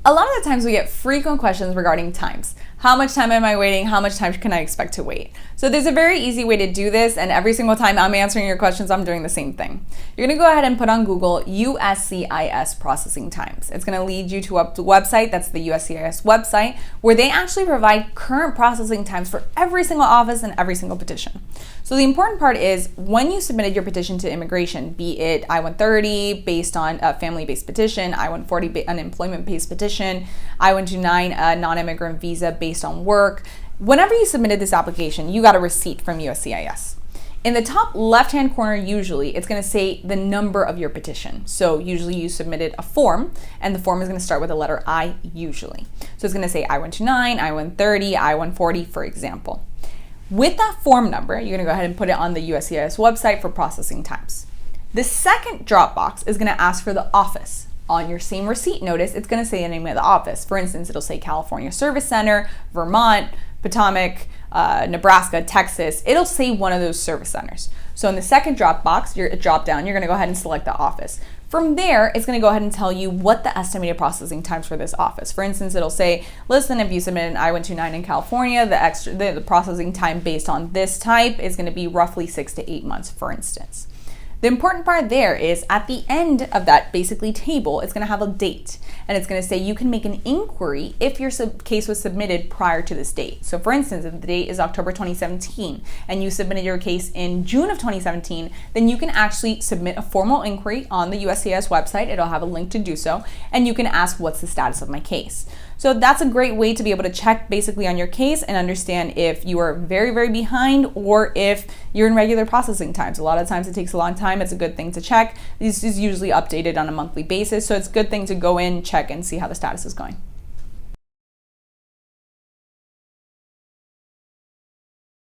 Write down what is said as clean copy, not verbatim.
A lot of the times we get frequent questions regarding times. How much time am I waiting? How much time can I expect to wait? So there's a very easy way to do this, and every single time I'm answering your questions, I'm doing the same thing. You're gonna go ahead and put on Google USCIS processing times. It's gonna lead you to a website, that's the USCIS website, where they actually provide current processing times for every single office and every single petition. So the important part is when you submitted your petition to immigration, be it I-130 based on a family-based petition, I-140 unemployment-based petition, I-129 a non-immigrant visa based on work, whenever you submitted this application, you got a receipt from USCIS. In the top left-hand corner, usually, it's gonna say the number of your petition. So usually you submitted a form, and the form is gonna start with the letter I, usually. So it's gonna say I-129, I-130, I-140, for example. With that form number, you're gonna go ahead and put it on the USCIS website for processing times. The second drop box is gonna ask for the office. On your same receipt notice, it's gonna say the name of the office. For instance, it'll say California Service Center, Vermont, Potomac, Nebraska, Texas. It'll say one of those service centers. So in the second drop box, you're gonna go ahead and select the office. From there, it's gonna go ahead and tell you what the estimated processing times for this office. For instance, it'll say, listen, if you submit an I-129 in California, the processing time based on this type is gonna be roughly 6 to 8 months, for instance. The important part there is at the end of that basically table, it's gonna have a date, and it's gonna say you can make an inquiry if your case was submitted prior to this date. So for instance, if the date is October 2017 and you submitted your case in June of 2017, then you can actually submit a formal inquiry on the USCIS website. It'll have a link to do so, and you can ask, what's the status of my case? So that's a great way to be able to check basically on your case and understand if you are very, very behind or if you're in regular processing times. A lot of times it takes a long time. It's a good thing to check. This is usually updated on a monthly basis, so it's a good thing to go in, check, and see how the status is going.